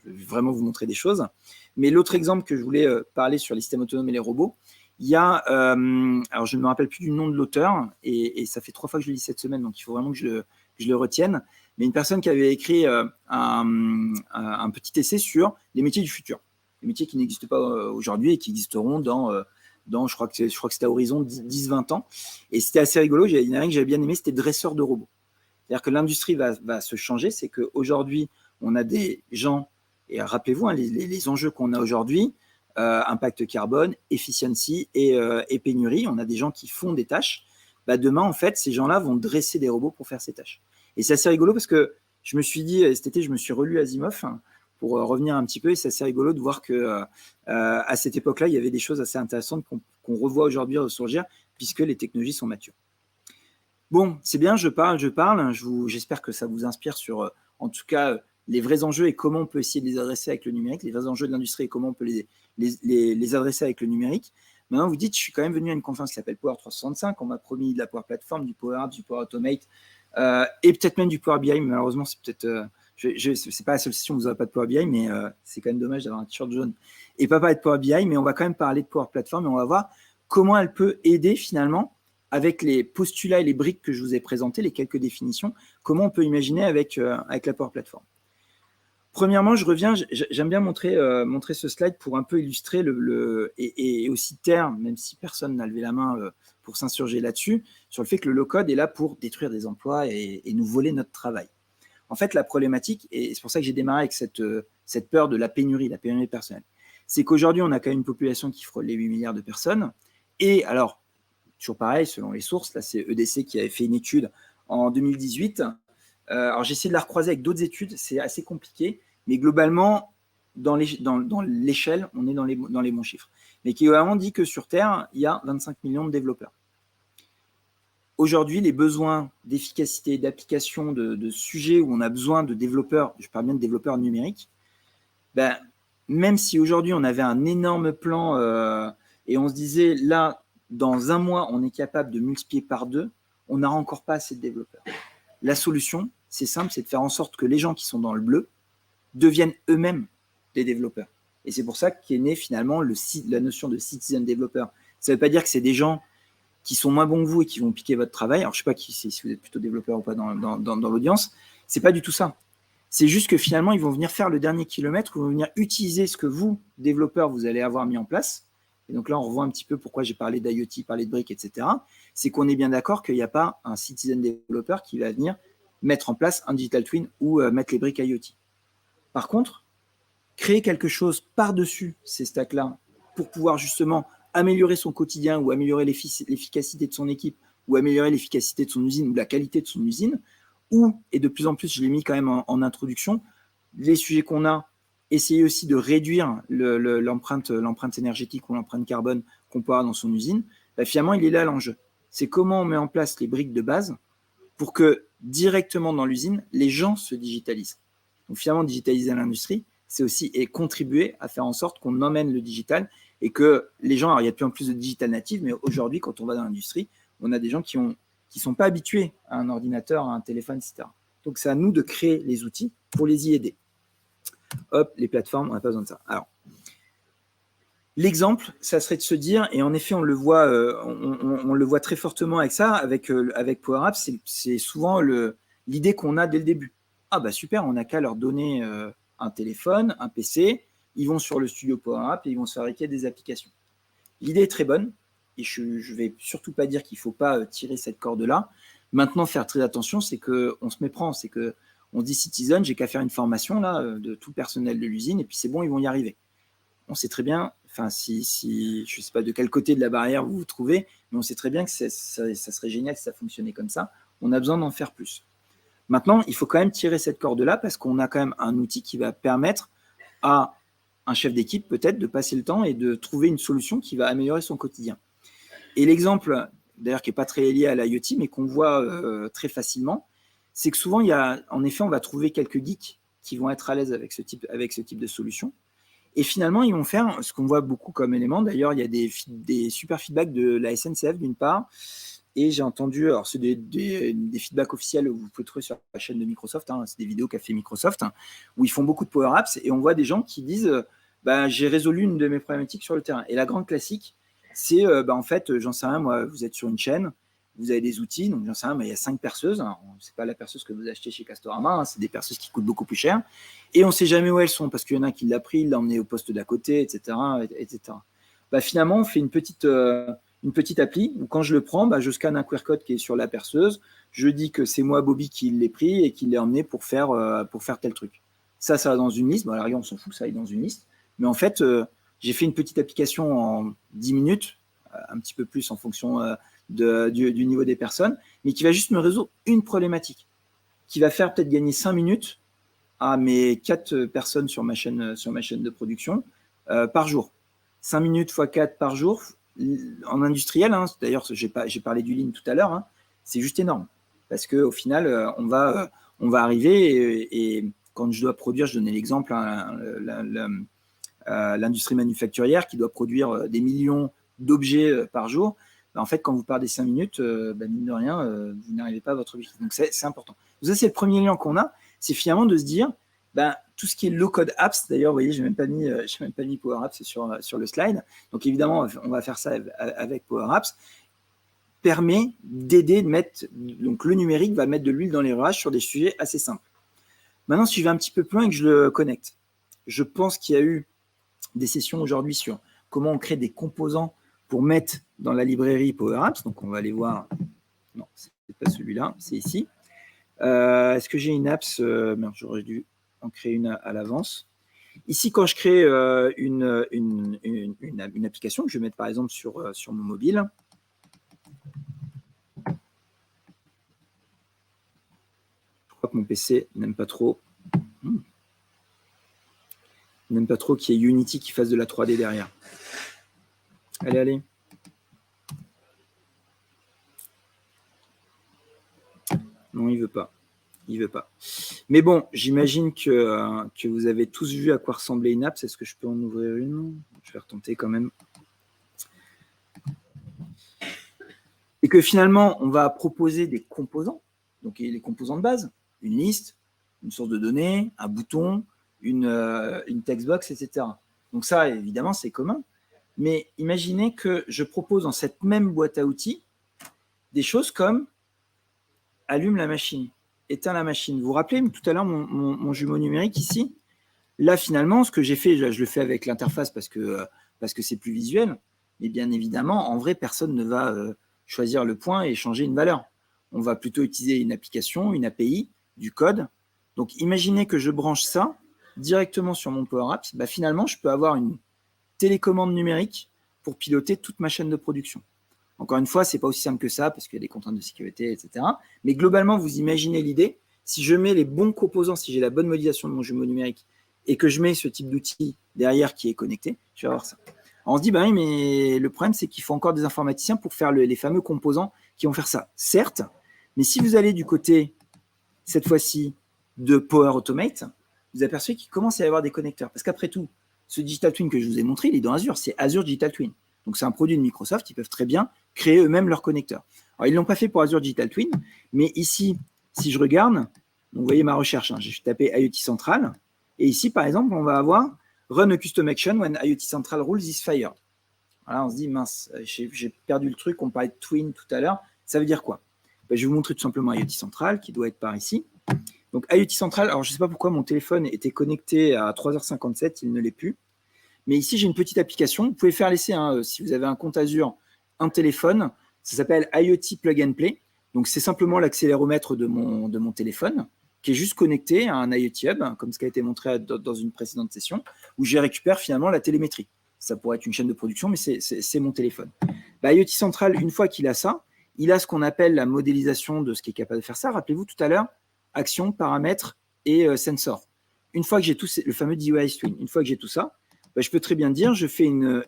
vraiment vous montrer des choses, mais l'autre exemple que je voulais parler sur les systèmes autonomes et les robots, il y a, alors je ne me rappelle plus du nom de l'auteur, et ça fait 3 fois que je le lis cette semaine, donc il faut vraiment que je le retienne, mais une personne qui avait écrit un petit essai sur les métiers du futur, les métiers qui n'existent pas aujourd'hui et qui existeront dans je crois que c'était à horizon 10-20 ans. Et c'était assez rigolo. Il y en a un que j'avais bien aimé, c'était dresseur de robots. C'est-à-dire que l'industrie va se changer. C'est qu'aujourd'hui, on a des gens, et rappelez-vous, hein, les enjeux qu'on a aujourd'hui, impact carbone, efficiency et pénurie, on a des gens qui font des tâches. Demain, en fait, ces gens-là vont dresser des robots pour faire ces tâches. Et c'est assez rigolo parce que je me suis dit, cet été, je me suis relu Asimov, hein, pour revenir un petit peu, et c'est assez rigolo de voir que à cette époque-là, il y avait des choses assez intéressantes qu'on revoit aujourd'hui ressurgir, puisque les technologies sont matures. Bon, c'est bien, je parle. J'espère que ça vous inspire sur, en tout cas, les vrais enjeux et comment on peut essayer de les adresser avec le numérique, les vrais enjeux de l'industrie et comment on peut les adresser avec le numérique. Maintenant, vous dites, je suis quand même venu à une conférence qui s'appelle Power 365, on m'a promis de la Power Platform, du Power Apps, du Power Automate, et peut-être même du Power BI, mais malheureusement, c'est peut-être... c'est pas la seule session où vous n'aurez pas de Power BI, mais c'est quand même dommage d'avoir un t-shirt jaune et pas parler de Power BI, mais on va quand même parler de Power Platform et on va voir comment elle peut aider finalement avec les postulats et les briques que je vous ai présentés, les quelques définitions, comment on peut imaginer avec la Power Platform. Premièrement, je reviens, j'aime bien montrer ce slide pour un peu illustrer et aussi taire, même si personne n'a levé la main pour s'insurger là-dessus, sur le fait que le low-code est là pour détruire des emplois et nous voler notre travail. En fait, la problématique, et c'est pour ça que j'ai démarré avec cette peur de la pénurie personnelle, c'est qu'aujourd'hui, on a quand même une population qui frôle les 8 milliards de personnes. Et alors, toujours pareil, selon les sources, là, c'est EDC qui avait fait une étude en 2018. Alors, j'ai essayé de la recroiser avec d'autres études, c'est assez compliqué, mais globalement, dans l'échelle, on est dans les bons chiffres. Mais qui vraiment dit que sur Terre, il y a 25 millions de développeurs. Aujourd'hui, les besoins d'efficacité, d'application, de sujets où on a besoin de développeurs, je parle bien de développeurs numériques, même si aujourd'hui on avait un énorme plan et on se disait là, dans un mois, on est capable de multiplier par 2, on n'a encore pas assez de développeurs. La solution, c'est simple, c'est de faire en sorte que les gens qui sont dans le bleu deviennent eux-mêmes des développeurs. Et c'est pour ça qu'est née finalement la notion de citizen developer. Ça ne veut pas dire que c'est des gens qui sont moins bons que vous et qui vont piquer votre travail. Alors, je ne sais pas si vous êtes plutôt développeur ou pas dans l'audience. Ce n'est pas du tout ça. C'est juste que finalement, ils vont venir faire le dernier kilomètre, ils vont venir utiliser ce que vous, développeurs, vous allez avoir mis en place. Et donc là, on revoit un petit peu pourquoi j'ai parlé d'IoT, parlé de briques, etc. C'est qu'on est bien d'accord qu'il n'y a pas un citizen developer qui va venir mettre en place un digital twin ou mettre les briques IoT. Par contre, créer quelque chose par-dessus ces stacks-là pour pouvoir justement améliorer son quotidien ou améliorer l'efficacité de son équipe ou améliorer l'efficacité de son usine ou la qualité de son usine, ou, et de plus en plus, je l'ai mis quand même en introduction, les sujets qu'on a, essayer aussi de réduire l'empreinte énergétique ou l'empreinte carbone qu'on peut avoir dans son usine, bah finalement, il est là l'enjeu. C'est comment on met en place les briques de base pour que directement dans l'usine, les gens se digitalisent. Donc finalement, digitaliser l'industrie, c'est aussi et contribuer à faire en sorte qu'on emmène le digital et que les gens, alors il y a de plus en plus de digital native, mais aujourd'hui, quand on va dans l'industrie, on a des gens qui ne sont pas habitués à un ordinateur, à un téléphone, etc. Donc c'est à nous de créer les outils pour les y aider. Hop, les plateformes, on n'a pas besoin de ça. Alors, l'exemple, ça serait de se dire, et en effet, on le voit très fortement avec ça, avec Power Apps, c'est souvent l'idée qu'on a dès le début. Ah bah super, on n'a qu'à leur donner un téléphone, un PC, ils vont sur le studio Power Apps et ils vont se fabriquer des applications. L'idée est très bonne, et je ne vais surtout pas dire qu'il ne faut pas tirer cette corde-là. Maintenant, faire très attention, c'est qu'on se méprend, c'est qu'on dit Citizen, j'ai qu'à faire une formation là, de tout le personnel de l'usine, et puis c'est bon, ils vont y arriver. On sait très bien, enfin, je ne sais pas de quel côté de la barrière vous vous trouvez, mais on sait très bien que ça serait génial si ça fonctionnait comme ça. On a besoin d'en faire plus. Maintenant, il faut quand même tirer cette corde-là parce qu'on a quand même un outil qui va permettre à un chef d'équipe peut-être de passer le temps et de trouver une solution qui va améliorer son quotidien. Et l'exemple, d'ailleurs, qui n'est pas très lié à l'IoT, mais qu'on voit très facilement, c'est que souvent, en effet, on va trouver quelques geeks qui vont être à l'aise avec ce type de solution. Et finalement, ils vont faire ce qu'on voit beaucoup comme élément. D'ailleurs, il y a des super feedbacks de la SNCF, d'une part. Et j'ai entendu, alors c'est des feedbacks officiels que vous pouvez trouver sur la chaîne de Microsoft, hein, c'est des vidéos qu'a fait Microsoft, hein, où ils font beaucoup de Power Apps, et on voit des gens qui disent j'ai résolu une de mes problématiques sur le terrain. Et la grande classique, c'est en fait, j'en sais rien, moi, vous êtes sur une chaîne, vous avez des outils, donc j'en sais rien, mais il y a 5 perceuses, hein, c'est pas la perceuse que vous achetez chez Castorama, hein, c'est des perceuses qui coûtent beaucoup plus cher, et on ne sait jamais où elles sont, parce qu'il y en a un qui l'a pris, il l'a emmené au poste d'à côté, etc. etc. Finalement, on fait une petite appli où quand je le prends, je scanne un QR code qui est sur la perceuse, je dis que c'est moi, Bobby, qui l'ai pris et qui l'ai emmené pour faire tel truc. Ça va dans une liste. À la rigueur, on s'en fout, ça aille dans une liste. Mais en fait, j'ai fait une petite application en 10 minutes, un petit peu plus en fonction du niveau des personnes, mais qui va juste me résoudre une problématique, qui va faire peut-être gagner 5 minutes à mes 4 personnes sur ma chaîne de production par jour. 5 minutes x 4 par jour, en industriel, hein, d'ailleurs j'ai parlé du lean tout à l'heure, hein, c'est juste énorme. Parce qu'au final, on va arriver et quand je dois produire, je donnais l'exemple, hein, l'industrie manufacturière qui doit produire des millions d'objets par jour, en fait, quand vous parlez des 5 minutes, mine de rien, vous n'arrivez pas à votre objectif. Donc c'est important. Donc ça, c'est le premier lien qu'on a, c'est finalement de se dire, tout ce qui est low-code apps, d'ailleurs, vous voyez, je n'ai même pas mis Power Apps sur le slide. Donc évidemment, on va faire ça avec Power Apps, permet d'aider, de mettre, donc le numérique va mettre de l'huile dans les rouages sur des sujets assez simples. Maintenant, si je vais un petit peu plus loin et que je le connecte, je pense qu'il y a eu des sessions aujourd'hui sur comment on crée des composants pour mettre dans la librairie Power Apps. Donc on va aller voir. Non, ce n'est pas celui-là, c'est ici. Est-ce que j'ai une apps merde, j'aurais dû en créer une à l'avance. Ici, quand je crée une application que je vais mettre par exemple sur mon mobile, je crois que mon PC n'aime pas trop. N'aime pas trop qu'il y ait Unity qui fasse de la 3D derrière. Allez. Non, il veut pas. Mais bon, j'imagine que vous avez tous vu à quoi ressemblait une app. Est-ce que je peux en ouvrir une? Je vais retenter quand même. Et que finalement, on va proposer des composants. Donc, les composants de base, une liste, une source de données, un bouton, une textbox, etc. Donc ça, évidemment, c'est commun. Mais imaginez que je propose dans cette même boîte à outils des choses comme allume la machine, éteins la machine. Vous vous rappelez tout à l'heure mon jumeau numérique ici? Là, finalement, ce que j'ai fait, je le fais avec l'interface parce que c'est plus visuel. Mais bien évidemment, en vrai, personne ne va choisir le point et changer une valeur. On va plutôt utiliser une application, une API, du code. Donc, imaginez que je branche ça directement sur mon Power Apps, bah, finalement, je peux avoir une télécommande numérique pour piloter toute ma chaîne de production. Encore une fois, ce n'est pas aussi simple que ça parce qu'il y a des contraintes de sécurité, etc. Mais globalement, vous imaginez l'idée. Si je mets les bons composants, si j'ai la bonne modélisation de mon jumeau numérique et que je mets ce type d'outil derrière qui est connecté, je vais avoir ça. Alors on se dit, bah oui, mais le problème, c'est qu'il faut encore des informaticiens pour faire les fameux composants qui vont faire ça. Certes, mais si vous allez du côté, cette fois-ci, de Power Automate, vous apercevez qu'il commence à y avoir des connecteurs. Parce qu'après tout, ce Digital Twin que je vous ai montré, il est dans Azure. C'est Azure Digital Twin. Donc, c'est un produit de Microsoft. Ils peuvent très bien créer eux-mêmes leurs connecteurs. Alors, ils ne l'ont pas fait pour Azure Digital Twin. Mais ici, si je regarde, donc vous voyez ma recherche. Hein, j'ai tapé IoT Central. Et ici, par exemple, on va avoir Run a custom action when IoT Central rules is fired. Voilà, on se dit, mince, j'ai perdu le truc. On parlait de Twin tout à l'heure. Ça veut dire quoi? Ben, je vais vous montrer tout simplement IoT Central qui doit être par ici. Donc, IoT Central, alors je ne sais pas pourquoi mon téléphone était connecté à 3h57, il ne l'est plus. Mais ici, j'ai une petite application. Vous pouvez faire laisser, hein, si vous avez un compte Azure, un téléphone. Ça s'appelle IoT Plug and Play. Donc, c'est simplement l'accéléromètre de mon téléphone qui est juste connecté à un IoT Hub, hein, comme ce qui a été montré dans une précédente session, où je récupère finalement la télémétrie. Ça pourrait être une chaîne de production, mais c'est mon téléphone. Bah, IoT Central, une fois qu'il a ça, il a ce qu'on appelle la modélisation de ce qui est capable de faire ça. Rappelez-vous tout à l'heure, action, paramètres et sensor. Une fois que j'ai tout, le fameux device twin, une fois que j'ai tout ça, bah, je peux très bien dire, je fais une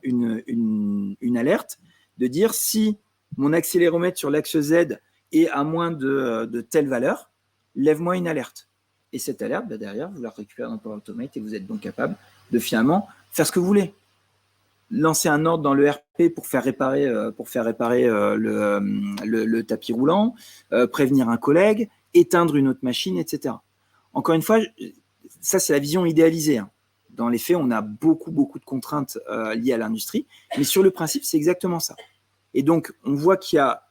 alerte de dire si mon accéléromètre sur l'axe Z est à moins de telle valeur, lève-moi une alerte. Et cette alerte, bah, derrière, vous la récupérez dans Power Automate et vous êtes donc capable de finalement faire ce que vous voulez. Lancer un ordre dans le RP pour faire réparer, le tapis roulant, prévenir un collègue, éteindre une autre machine, etc. Encore une fois, ça c'est la vision idéalisée. Hein. Dans les faits, on a beaucoup de contraintes liées à l'industrie, mais sur le principe, c'est exactement ça. Et donc, on voit qu'il y a,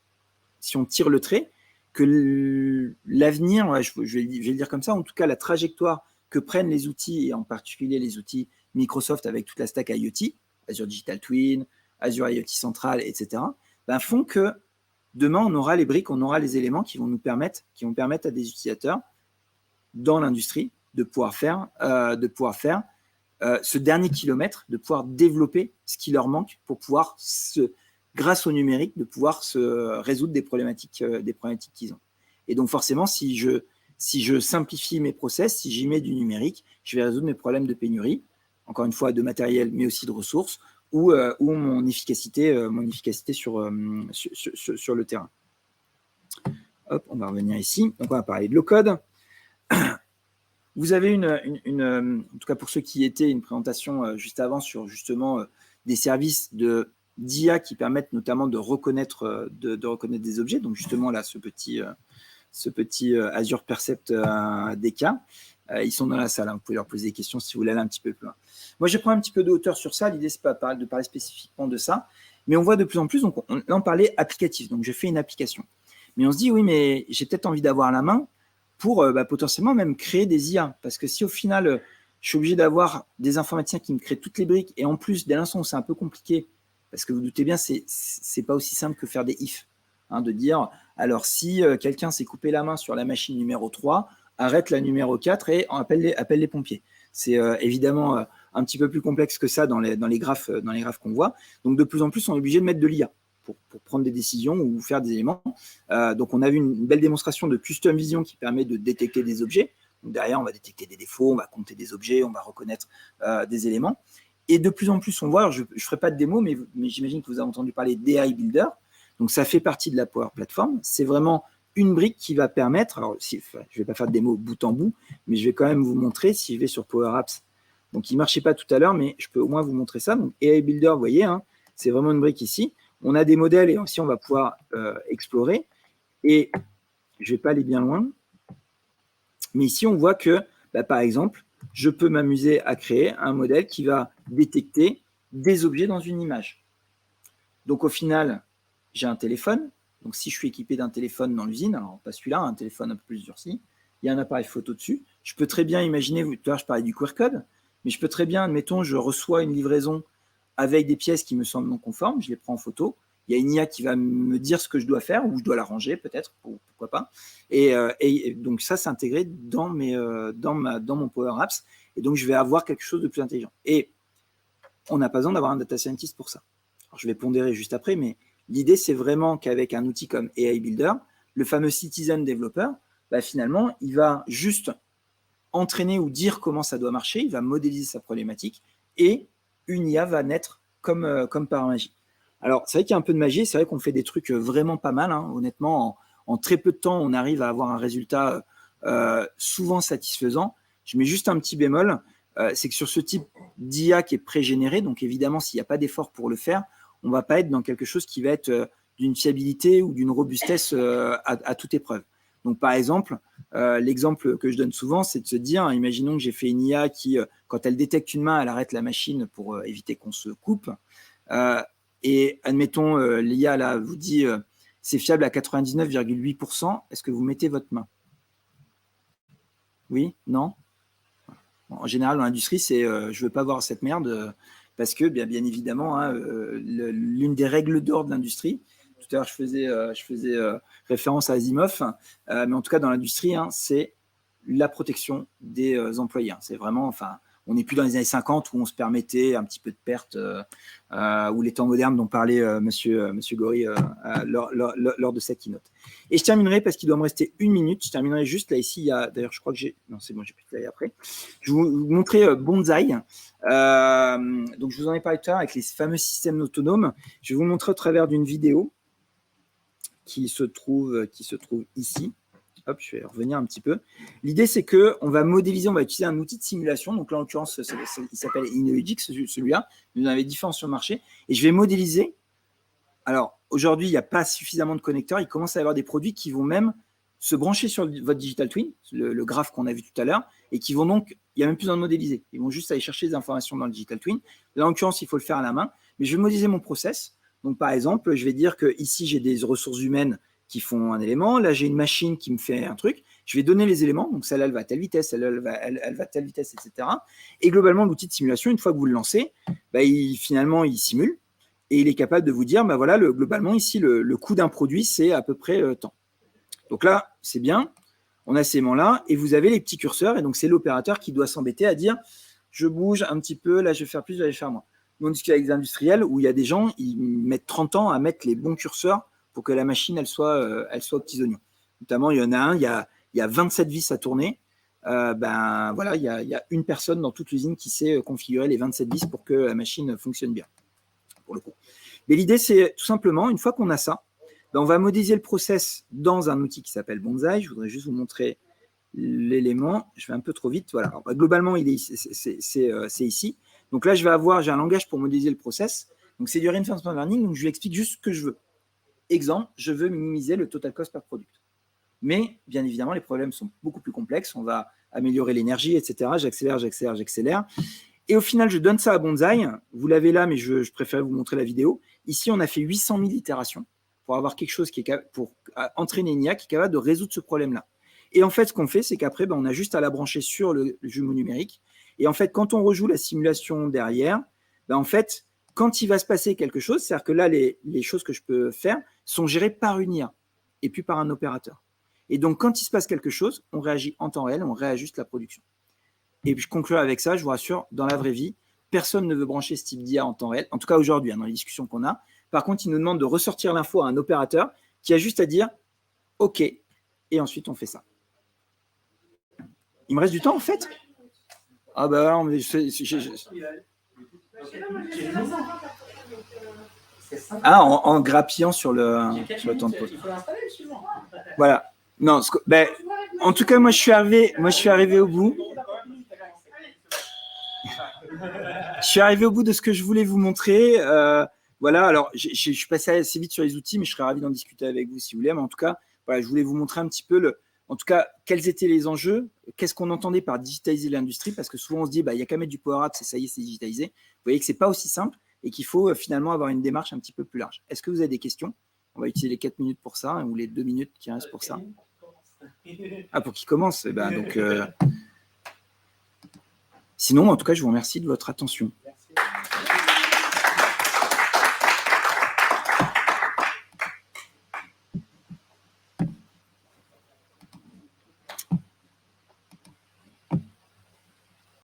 si on tire le trait, que l'avenir, ouais, je vais le dire comme ça, en tout cas la trajectoire que prennent les outils, et en particulier les outils Microsoft avec toute la stack IoT, Azure Digital Twin, Azure IoT Central, etc., ben, font que demain, on aura les briques, on aura les éléments qui vont permettre à des utilisateurs dans l'industrie de pouvoir faire ce dernier kilomètre, de pouvoir développer ce qui leur manque pour pouvoir, grâce au numérique, de pouvoir se résoudre des problématiques qu'ils ont. Et donc forcément, si je simplifie mes process, si j'y mets du numérique, je vais résoudre mes problèmes de pénurie, encore une fois de matériel, mais aussi de ressources, ou mon efficacité sur le terrain. Hop, on va revenir ici. Donc, on va parler de low-code. Vous avez en tout cas pour ceux qui étaient, une présentation juste avant sur justement des services d'IA qui permettent notamment de reconnaître des objets. Donc, justement, là, ce petit Azure Percept DK. Ils sont dans la salle, hein. Vous pouvez leur poser des questions si vous voulez aller un petit peu plus loin. Moi, je prends un petit peu de hauteur sur ça. L'idée, c'est pas de parler spécifiquement de ça, mais on voit de plus en plus, donc là, on parlait applicatif, donc je fais une application. Mais on se dit, oui, mais j'ai peut-être envie d'avoir la main pour potentiellement même créer des IA, parce que si au final, je suis obligé d'avoir des informaticiens qui me créent toutes les briques, et en plus, dès l'instant où c'est un peu compliqué, parce que vous doutez bien, c'est pas aussi simple que faire des if, hein, de dire, alors si quelqu'un s'est coupé la main sur la machine numéro 3, arrête la numéro 4 et appelle les pompiers. C'est évidemment un petit peu plus complexe que ça dans les graphes qu'on voit. Donc, de plus en plus, on est obligé de mettre de l'IA pour prendre des décisions ou faire des éléments. Donc, on a vu une belle démonstration de custom vision qui permet de détecter des objets. Donc, derrière, on va détecter des défauts, on va compter des objets, on va reconnaître des éléments. Et de plus en plus, on voit, je ne ferai pas de démo, mais j'imagine que vous avez entendu parler d'AI Builder. Donc, ça fait partie de la Power Platform. C'est vraiment une brique qui va permettre, alors je ne vais pas faire de démo bout en bout, mais je vais quand même vous montrer si je vais sur Power Apps. Donc, il ne marchait pas tout à l'heure, mais je peux au moins vous montrer ça. Donc, AI Builder, vous voyez, hein, c'est vraiment une brique ici. On a des modèles et aussi on va pouvoir explorer. Et je ne vais pas aller bien loin. Mais ici, on voit que, par exemple, je peux m'amuser à créer un modèle qui va détecter des objets dans une image. Donc, au final, j'ai un téléphone. Donc, si je suis équipé d'un téléphone dans l'usine, alors pas celui-là, un téléphone un peu plus durci, il y a un appareil photo dessus. Je peux très bien imaginer, tout à l'heure je parlais du QR code, mais je peux très bien, admettons, je reçois une livraison avec des pièces qui me semblent non conformes, je les prends en photo, il y a une IA qui va me dire ce que je dois faire, ou je dois la ranger peut-être, pourquoi pas. Et donc ça, c'est intégré dans mon Power Apps. Et donc, je vais avoir quelque chose de plus intelligent. Et on n'a pas besoin d'avoir un data scientist pour ça. Alors, je vais pondérer juste après, mais l'idée, c'est vraiment qu'avec un outil comme AI Builder, le fameux Citizen Developer, finalement, il va juste entraîner ou dire comment ça doit marcher, il va modéliser sa problématique, et une IA va naître comme par magie. Alors, c'est vrai qu'il y a un peu de magie, c'est vrai qu'on fait des trucs vraiment pas mal, hein. Honnêtement, en très peu de temps, on arrive à avoir un résultat souvent satisfaisant. Je mets juste un petit bémol, c'est que sur ce type d'IA qui est pré-généré, donc évidemment, s'il n'y a pas d'effort pour le faire, on ne va pas être dans quelque chose qui va être d'une fiabilité ou d'une robustesse à toute épreuve. Donc, par exemple, l'exemple que je donne souvent, c'est de se dire, imaginons que j'ai fait une IA qui, quand elle détecte une main, elle arrête la machine pour éviter qu'on se coupe. Et admettons, l'IA là vous dit, c'est fiable à 99,8%. Est-ce que vous mettez votre main? Oui? Non? En général, dans l'industrie, c'est je ne veux pas voir cette merde parce que, bien évidemment, hein, l'une des règles d'or de l'industrie, tout à l'heure, je faisais référence à Asimov, mais en tout cas, dans l'industrie, hein, c'est la protection des employés. Hein. C'est vraiment, enfin, on n'est plus dans les années 50 où on se permettait un petit peu de perte, ou les temps modernes dont parlait monsieur Gori lors de sa keynote. Et je terminerai, parce qu'il doit me rester 1 minute, je terminerai juste là, ici, il y a, d'ailleurs, je crois que j'ai, non, c'est bon, j'ai plus de taille après. Je vais vous montrer Bonsai. Donc, je vous en ai parlé tout à l'heure avec les fameux systèmes autonomes. Je vais vous montrer au travers d'une vidéo qui se trouve ici. Hop, je vais revenir un petit peu. L'idée, c'est qu'on va modéliser, on va utiliser un outil de simulation. Donc là, en l'occurrence, il s'appelle InnoLogix, celui-là. Il y en avait différents sur le marché. Et je vais modéliser. Alors, aujourd'hui, il n'y a pas suffisamment de connecteurs. Il commence à y avoir des produits qui vont même se brancher sur votre Digital Twin, le graphe qu'on a vu tout à l'heure, et qui vont donc, il n'y a même plus besoin de modéliser. Ils vont juste aller chercher des informations dans le Digital Twin. Là, en l'occurrence, il faut le faire à la main. Mais je vais modéliser mon process. Donc, par exemple, je vais dire que ici, j'ai des ressources humaines qui font un élément. Là, j'ai une machine qui me fait un truc. Je vais donner les éléments. Donc, celle-là, elle va à telle vitesse, celle-là, elle va à telle vitesse, etc. Et globalement, l'outil de simulation, une fois que vous le lancez, finalement, il simule et il est capable de vous dire, voilà, globalement, ici, le coût d'un produit, c'est à peu près tant. Donc là, c'est bien. On a ces éléments-là et vous avez les petits curseurs. Et donc, c'est l'opérateur qui doit s'embêter à dire, je bouge un petit peu, là, je vais faire plus, là, je vais faire moins. Nous, on discute avec des industriels où il y a des gens, ils mettent 30 ans à mettre les bons curseurs pour que la machine, elle soit aux petits oignons. Notamment, il y en a un, il y a 27 vis à tourner. Voilà, il y a une personne dans toute l'usine qui sait configurer les 27 vis pour que la machine fonctionne bien, pour le coup. Mais l'idée, c'est tout simplement, une fois qu'on a ça, on va modéliser le process dans un outil qui s'appelle Bonsai. Je voudrais juste vous montrer l'élément. Je vais un peu trop vite. Voilà. Alors, globalement, c'est ici. Donc là, j'ai un langage pour modéliser le process. Donc, c'est du reinforcement learning. Donc, je lui explique juste ce que je veux. Exemple, je veux minimiser le total cost per product. Mais, bien évidemment, les problèmes sont beaucoup plus complexes. On va améliorer l'énergie, etc. J'accélère. Et au final, je donne ça à Bonsai. Vous l'avez là, mais je préfère vous montrer la vidéo. Ici, on a fait 800 000 itérations pour avoir quelque chose qui est capable, pour entraîner une IA qui est capable de résoudre ce problème-là. Et en fait, ce qu'on fait, c'est qu'après, on a juste à la brancher sur le jumeau numérique. Et en fait, quand on rejoue la simulation derrière, en fait, quand il va se passer quelque chose, c'est-à-dire que là, les choses que je peux faire sont gérées par une IA et puis par un opérateur. Et donc, quand il se passe quelque chose, on réagit en temps réel, on réajuste la production. Et puis, je conclurai avec ça, je vous rassure, dans la vraie vie, personne ne veut brancher ce type d'IA en temps réel, en tout cas aujourd'hui, dans les discussions qu'on a. Par contre, il nous demande de ressortir l'info à un opérateur qui a juste à dire « OK », et ensuite, on fait ça. Il me reste du temps, en fait? Ah bah non, en grappillant sur le temps de pause. Voilà. Non, en tout cas, moi, je suis arrivé au bout. Je suis arrivé au bout de ce que je voulais vous montrer. Voilà, alors je suis passé assez vite sur les outils, mais je serais ravi d'en discuter avec vous si vous voulez. Mais en tout cas, voilà, je voulais vous montrer un petit peu en tout cas, quels étaient les enjeux, qu'est-ce qu'on entendait par digitaliser l'industrie, parce que souvent on se dit, il n'y a qu'à mettre du Power Apps et ça y est, c'est digitalisé. Vous voyez que ce n'est pas aussi simple et qu'il faut finalement avoir une démarche un petit peu plus large. Est-ce que vous avez des questions? On va utiliser les 4 minutes pour ça, ou les 2 minutes qui restent pour ça. Ah, pour qu'il commence. Sinon, en tout cas, je vous remercie de votre attention.